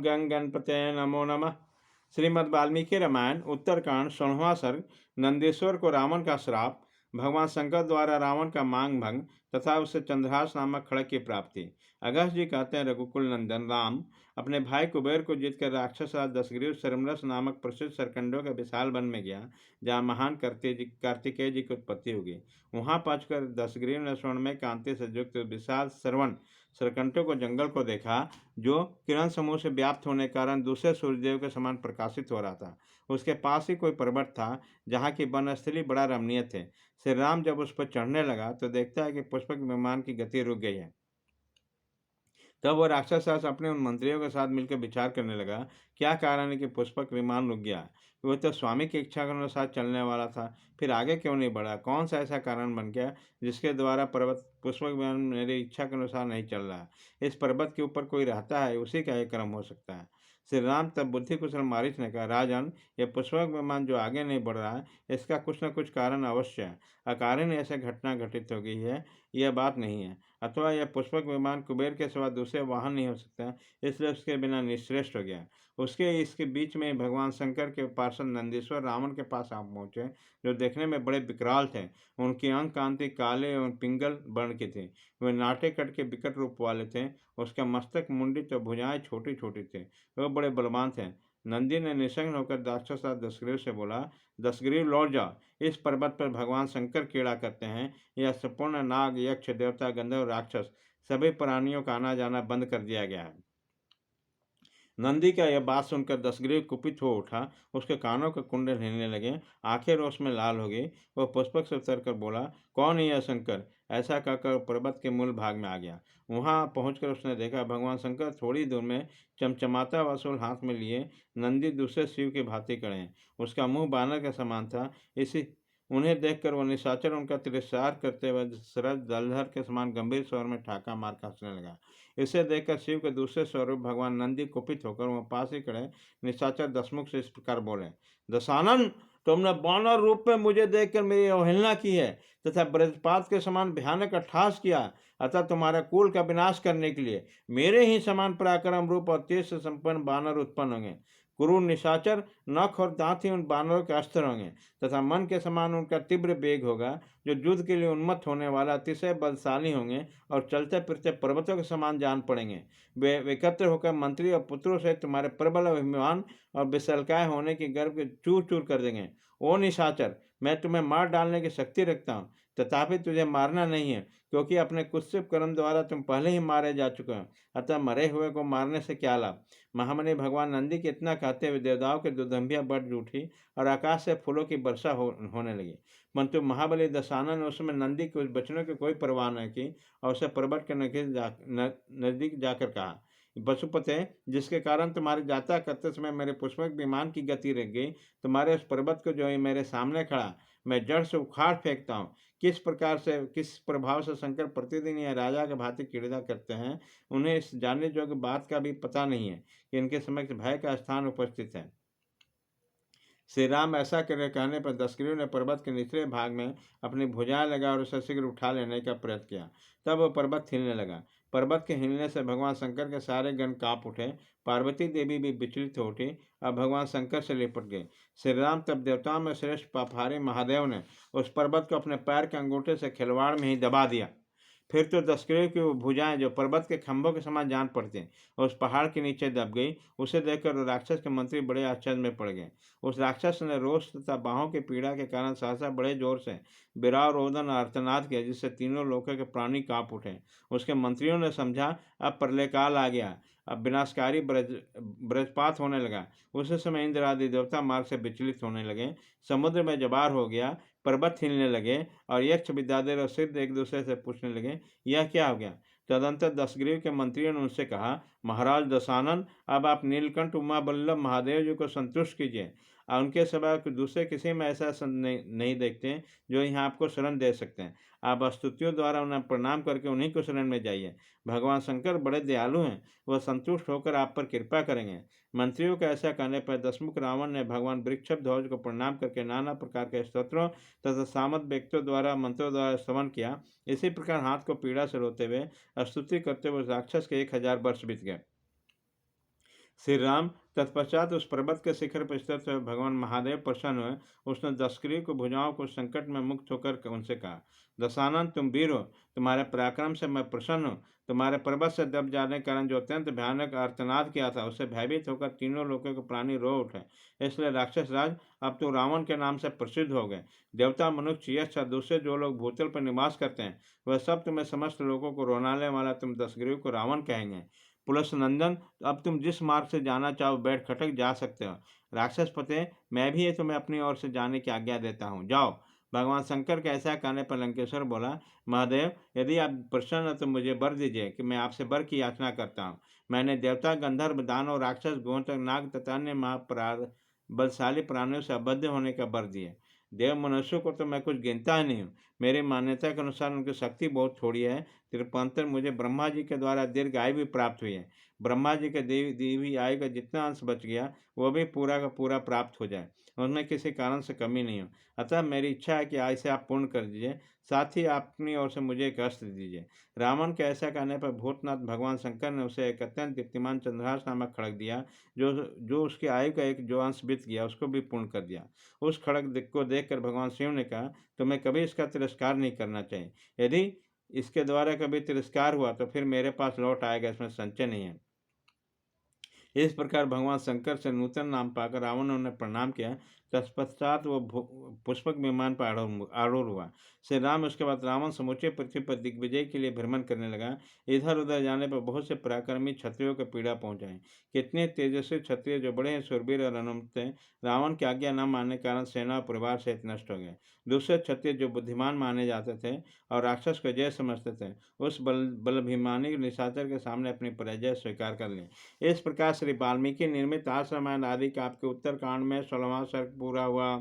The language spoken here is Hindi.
गंग गणपते नमो नमः। श्रीमद् वाल्मीकि रामायण उत्तरकांड 16वां सर्ग। नंदीश्वर को रावण का श्राप, भगवान शंकर द्वारा रावण का मांग भंग तथा उसे चंद्रहास नामक खड़ग की प्राप्ति। अगस्त जी कहते हैं, रघुकुल नंदन राम अपने भाई कुबेर को जीतकर राक्षस राज दशग्रीव सरमरस नामक प्रसिद्ध सरकंडों के विशाल वन में गया, जहाँ महान कार्तिकेय जी की उत्पत्ति होगी। वहां पहुंचकर दशग्रीव ने स्वर्णमय कांति से युक्त विशाल श्रवण सरकंठों को जंगल को देखा, जो किरण समूह से व्याप्त होने के कारण दूसरे सूर्यदेव के समान प्रकाशित हो रहा था। उसके पास ही कोई पर्वत था, जहाँ की वनस्थली बड़ा रमणीय थे। श्री राम जब उस पर चढ़ने लगा तो देखता है कि पुष्पक विमान की गति रुक गई है। तब वह राक्षस अपने उन मंत्रियों के साथ मिलकर विचार करने लगा, क्या कारण है कि पुष्पक विमान रुक गया। वह तो स्वामी की इच्छा के अनुसार चलने वाला था, फिर आगे क्यों नहीं बढ़ा। कौन सा ऐसा कारण बन गया जिसके द्वारा पर्वत पुष्पक विमान मेरी इच्छा के अनुसार नहीं चल रहा। इस पर्वत के ऊपर कोई रहता है, उसी का एक क्रम हो सकता है। श्री राम तब बुद्धि कुशल मारीच ने कहा, राजन, यह पुष्पक विमान जो आगे नहीं बढ़ रहा है, इसका कुछ न कुछ कारण अवश्य है। अकारण ऐसी घटना घटित हो गई है, यह बात नहीं है। अथवा यह पुष्पक विमान कुबेर के सिवा दूसरे वाहन नहीं हो सकता, इसलिए उसके बिना निश्रेष्ठ हो गया। इसके बीच में भगवान शंकर के पार्षद नंदीश्वर रावण के पास आ पहुंचे, जो देखने में बड़े विकराल थे। उनकी अंग कांति काले एवं पिंगल वर्ण की थी। वे नाटे कट के विकट रूप वाले थे। उसका मस्तक, मुंडित और भुजाएं छोटी छोटी थे। वह बड़े बलवान थे। नंदी ने निसंग होकर राक्षस दशग्रीव से बोला, दशग्रीव लौट जाओ। इस पर्वत पर भगवान शंकर क्रीड़ा करते हैं। यह संपूर्ण नाग, यक्ष, देवता, गंधर्व, राक्षस सभी प्राणियों का आना जाना बंद कर दिया गया है। नंदी का यह बात सुनकर दशग्रीव कुपित हो उठा। उसके कानों के कुंडल हिलने लगे, आंखें रोष में लाल हो गई। वह पुष्पक से उतरकर बोला, कौन है यह शंकर। ऐसा कहकर पर्वत के मूल भाग में आ गया। वहां पहुंचकर उसने देखा, भगवान शंकर थोड़ी दूर में चमचमाता वसूल हाथ में लिए नंदी दूसरे शिव की भांति खड़े हैं। उसका मुंह बानर के समान था। इसी उन्हें देखकर वह निशाचर उनका तिरस्कार करते हुए सरस दलधर के समान गंभीर स्वर में ठाका मार हंसने लगा। इसे देखकर शिव के दूसरे स्वरूप भगवान नंदी कुपित होकर वह पास ही खड़े निशाचर दशमुख से इस प्रकार बोले, दशानन, तुमने बानर रूप में मुझे देखकर मेरी अवहेलना की है तथा ब्रजपात के समान भयानक अट्ठास किया। अतः तुम्हारे कुल का विनाश करने के लिए मेरे ही समान पराक्रम रूप और तेज से संपन्न बानर उत्पन्न होंगे। क्रूर निशाचर, नख और दांत ही उन बानरों के अस्त्र होंगे तथा मन के समान उनका तीव्र वेग होगा, जो युद्ध के लिए उन्मत्त होने वाला अतिशय बलशाली होंगे और चलते फिरते पर्वतों के समान जान पड़ेंगे। वे एकत्र होकर मंत्री और पुत्रों से तुम्हारे प्रबल अभिमान और विशालकाय होने की गर्व के चूर चूर कर देंगे। ओ निशाचर, मैं तुम्हें मार डालने की शक्ति रखता हूँ, तथापि तुझे मारना नहीं है, क्योंकि अपने कुत्सित कर्म द्वारा तुम पहले ही मारे जा चुके हो। अतः मरे हुए को मारने से क्या लाभ। महामुनि भगवान नंदी के इतना कहते हुए देवताओं के दुदंभियां बढ़ उठी और आकाश से फूलों की वर्षा होने लगी। परंतु महाबली दशानन ने उसमें नंदी के उस वचनों की कोई परवाह न की और उसे पर्वत के नजदीक जाकर कहा, पशुपते, जिसके कारण तुम्हारे जाता करते समय मेरे पुष्पक विमान की गति रह गई, तुम्हारे उस पर्वत को जो मेरे सामने खड़ा मैं जड़ से उखाड़ फेंकता हूँ। किस प्रकार से, किस प्रभाव से शंकर प्रतिदिन यह राजा के भांति क्रीड़ा करते हैं, उन्हें इस जानने योग्य बात का भी पता नहीं है कि इनके समक्ष भय का स्थान उपस्थित है। श्री राम ऐसा कहने पर दशग्रीव ने पर्वत के निचले भाग में अपनी भुजाएं लगा और उसे शीघ्र उठा लेने का प्रयत्न किया। तब वह पर्वत हिलने लगा। पर्वत के हिलने से भगवान शंकर के सारे गण कांप उठे। पार्वती देवी भी विचलित हो उठी और भगवान शंकर से लिपट गए। श्री राम तब देवताओं में श्रेष्ठ पापहारी महादेव ने उस पर्वत को अपने पैर के अंगूठे से खिलवाड़ में ही दबा दिया। फिर तो दशग्रीव की वो भुजाएं, जो पर्वत के खंभों के समान जान पड़ती, उस पहाड़ के नीचे दब गई। उसे देखकर राक्षस के मंत्री बड़े आश्चर्य में पड़ गए। उस राक्षस ने रोष तथा बाहों की पीड़ा के कारण सहसा बड़े जोर से विराव, रोदन और अर्थनाद किया, जिससे तीनों लोकों के प्राणी कांप उठे। उसके मंत्रियों ने समझा, अब प्रलय काल आ गया, अब विनाशकारी ब्रजपात होने लगा। उसी समय इंद्र आदि देवता मार्ग से विचलित होने लगे। समुद्र में जबार हो गया, पर्वत हिलने लगे और यक्ष, विद्याधर और सिद्ध एक दूसरे से पूछने लगे, यह क्या हो गया। तदंतर दशग्रीव के मंत्रियों ने उनसे कहा, महाराज दशानन, अब आप नीलकंठ उमा बल्लभ महादेव जी को संतुष्ट कीजिए। उनके सिवा दूसरे किसी में ऐसा नहीं देखते जो यहाँ आपको शरण दे सकते हैं। आप स्तुतियों द्वारा उन्हें प्रणाम करके उन्हीं को शरण में जाइए। भगवान शंकर बड़े दयालु हैं, वह संतुष्ट होकर आप पर कृपा करेंगे। मंत्रियों का ऐसा कहने पर दशमुख रावण ने भगवान वृक्षध्वज को प्रणाम करके नाना प्रकार के स्तोत्रों तथा सामत व्यक्तियों द्वारा मंत्रों द्वारा श्रवण किया। इसी प्रकार हाथ को पीड़ा से रोते हुए स्तुति करते हुए राक्षस के 1000 वर्ष बीत गए। श्री राम तत्पश्चात उस पर्वत के शिखर पर स्थित हुए भगवान महादेव प्रसन्न हुए। उसने दशग्रीव को भुजाओं को संकट में मुक्त होकर उनसे कहा, दशानन तुम वीर हो, तुम्हारे पराक्रम से मैं प्रसन्न हूँ। तुम्हारे पर्वत से दब जाने के कारण जो अत्यंत भयानक आर्तनाद किया था, उससे भयभीत होकर तीनों लोगों के प्राणी रो उठे। इसलिए राक्षस राज, अब तो रावण के नाम से प्रसिद्ध हो गए। देवता, मनुष्य, यक्ष, दूसरे जो लोग भूतल पर निवास करते हैं, वह सब तुम्हें समस्त लोगों को रोनाने वाला तुम दशग्रीव को रावण कहेंगे। पुलस नंदन, अब तुम जिस मार्ग से जाना चाहो बैठ खटक जा सकते हो। राक्षस पते, मैं भी ये तुम्हें अपनी ओर से जाने की आज्ञा देता हूँ, जाओ। भगवान शंकर के ऐसा कहने पर लंकेश्वर बोला, महादेव यदि आप प्रसन्न हो तो मुझे वर दीजिए कि मैं आपसे वर की याचना करता हूँ। मैंने देवता, गंधर्व, दानव, राक्षस, गोंतक, नाग तथा अन्य महापराध बलशाली प्राणियों से अबद्ध होने का वर दिए। देव मनुष्यों को तो मैं कुछ गिनता ही नहीं हूँ। मेरी मान्यता के अनुसार उनकी शक्ति बहुत थोड़ी है। तिरुपंतर मुझे ब्रह्मा जी के द्वारा दीर्घ आयु भी प्राप्त हुई है। ब्रह्मा जी के दी हुई आयु का जितना अंश बच गया, वो भी पूरा का पूरा प्राप्त हो जाए, उनमें किसी कारण से कमी नहीं हो। अतः मेरी इच्छा है कि आज से आप पूर्ण कर दीजिए, साथ ही आप अपनी ओर से मुझे एक अस्त्र दीजिए। रावण के ऐसा कहने पर भूतनाथ भगवान शंकर ने उसे एक अत्यंत दीप्तिमान चंद्रहास नामक खड़ग दिया, जो जो उसकी आयु का एक जो अंश बीत गया उसको भी पूर्ण कर दिया। उस खड़ग को देखकर भगवान शिव ने कहा, तुम्हें कभी इसका तिरस्कार नहीं करना चाहिए। यदि इसके द्वारा कभी तिरस्कार हुआ तो फिर मेरे पास लौट आएगा, इसमें संचय नहीं है। इस प्रकार भगवान शंकर से नूतन नाम पाकर रावण ने प्रणाम किया। तत्पश्चात वो पुष्पक विमान पर आरूढ़ हुआ। श्री राम उसके बाद रावण समूचे पृथ्वी पर दिग्विजय के लिए भ्रमण करने लगा। इधर उधर जाने पर बहुत से पराक्रमी क्षत्रियों को पीड़ा पहुंचाई। कितने तेजस्वी क्षत्रिय जो बड़े शूरवीर और अनुमत थे, रावण की आज्ञा न मानने के कारण सेना और परिवार सहित नष्ट हो गए। दूसरे क्षत्रिय जो बुद्धिमान माने जाते थे और राक्षस को जय समझते थे, उस बलभिमानी निशाचर के सामने अपनी पराजय स्वीकार कर ली। इस प्रकार श्री वाल्मीकि निर्मित आस रामायण आदि काव्य के उत्तरकांड में 16वां सर्ग पूरा हुआ।